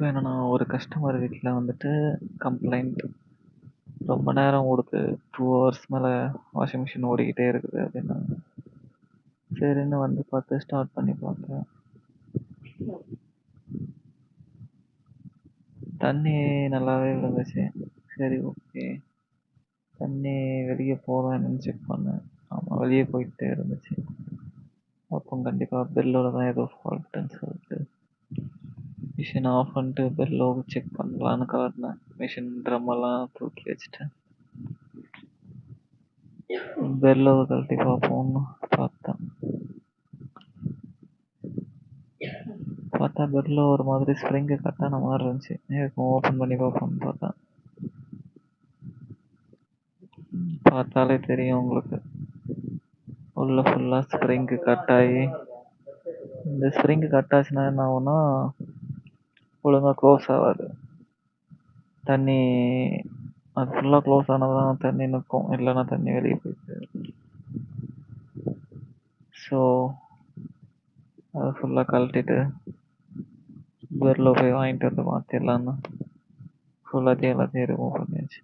இப்போ என்னன்னா, ஒரு கஸ்டமர் வீட்ல வந்துட்டு கம்ப்ளைண்ட். ரொம்ப நேரம் ஓடுது. 2 ஹவர்ஸ் மேல வாஷிங் மிஷின் ஓடிக்கிட்டே இருக்குது அப்டின்னாங்க. சரின்னு வந்து பார்த்து ஸ்டார்ட் பண்ணி பார்த்தேன். தண்ணி நல்லாவே விழுந்துச்சு. சரி, ஓகே. தண்ணி வெளிய போதா என்னன்னு செக் பண்ணேன். ஆமா, வெளிய போயிட்டே இருந்துச்சு. அப்போ கண்டிப்பா பெல்லோட தான் ஏதோ ஃபால்ட்டுன்னு சொல்லிட்டு மிஷின் ஆஃப் பண்ணிட்டு பெல்லோ செக் பண்ணலான்னு காட்டினேன். மிஷின் ட்ரம்மெல்லாம் தூக்கி வச்சுட்டேன். பெல்லோவை கழட்டி பார்ப்போம்னு பார்த்தேன். பார்த்தா பெல்லோ ஒரு மாதிரி ஸ்ப்ரிங்கு கட்டான மாதிரி இருந்துச்சு. இருக்கும் ஓப்பன் பண்ணி பார்ப்போம்னு பார்த்தேன். பார்த்தாலே தெரியும் உங்களுக்கு. உள்ள ஃபுல்லாக ஸ்ப்ரிங்கு கட் ஆகி, இந்த ஸ்ப்ரிங்கு கட் ஆச்சுன்னா என்ன ஆகும்னா ஒழுங்காக க்ளோஸ் ஆகாது. தண்ணி அது ஃபுல்லாக க்ளோஸ் ஆனால் தான் தண்ணி நிற்கும், இல்லைன்னா தண்ணி வெளியே போயிடுது. ஸோ அதை ஃபுல்லாக கழட்டிட்டு பெர்லோ போய் வாங்கிட்டு வந்து மாற்றிடலான்னு எல்லாத்தையும் ரிமூவ் பண்ணியாச்சு.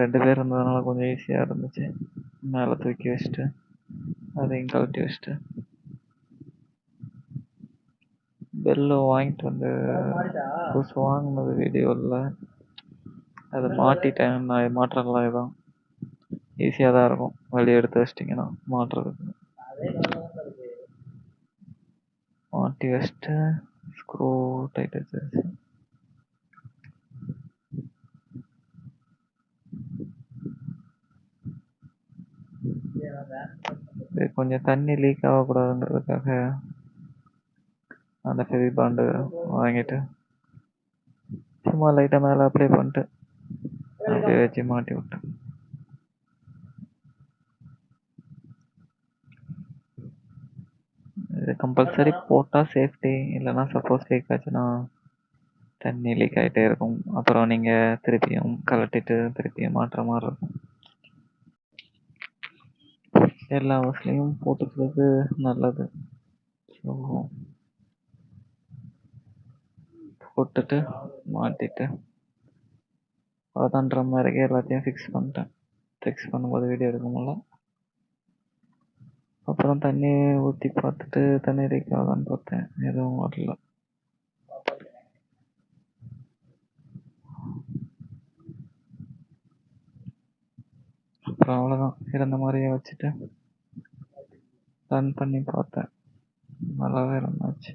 ரெண்டு பேர் இருந்ததுனால கொஞ்சம் ஈஸியாக இருந்துச்சு. மேலே தூக்கி வச்சுட்டு அதையும் கழட்டி வச்சுட்டு பெல்லோ வாங்கிட்டு வந்து புதுசு வாங்கினது வீடியோவில் அதை மாட்டிட்டேன். நான் மாற்றலாம் இதான் ஈஸியாக தான் இருக்கும். வெளியே எடுத்து வச்சிட்டிங்கன்னா மாட்டுறதுக்கு. மாட்டி வச்சுட்டு ஸ்க்ரூ டைட் வச்சாச்சு. கொஞ்சம் தண்ணி லீக் ஆகக்கூடாதுங்கிறதுக்காக அந்த ஃபெவி பாண்டு வாங்கிட்டு சும்மா லைட்டாக மேலே அப்ளை பண்ணிட்டு அப்படியே வச்சு மாட்டி விட்டேன். இது கம்பல்சரி போட்டால் சேஃப்டி, இல்லைன்னா சப்போஸ் லீக் ஆச்சுன்னா தண்ணி லீக் ஆகிட்டே இருக்கும். அப்புறம் நீங்கள் திருப்பியும் கழட்டிட்டு திருப்பியும் மாட்டுற மாதிரி இருக்கும். எல்லா வசதியும் போட்டுக்கிறது நல்லது. ஸோ போட்டுட்டு மாட்டிட்டு அவ்வளோதான். ட்ரம் வரைக்கும் எல்லாத்தையும் ஃபிக்ஸ் பண்ணிட்டேன். ஃபிக்ஸ் பண்ணும்போது வீடியோ எடுக்க முடியல. அப்புறம் தண்ணி ஊற்றி பார்த்துட்டு தண்ணி லீக் ஆகுதான்னு பார்த்தேன், எதுவும் வரல. அப்புறம் அவ்வளோதான், இருந்த மாதிரியே வச்சுட்டு ரன் பண்ணி பார்த்தேன். நல்லாவே ரன் ஆச்சு.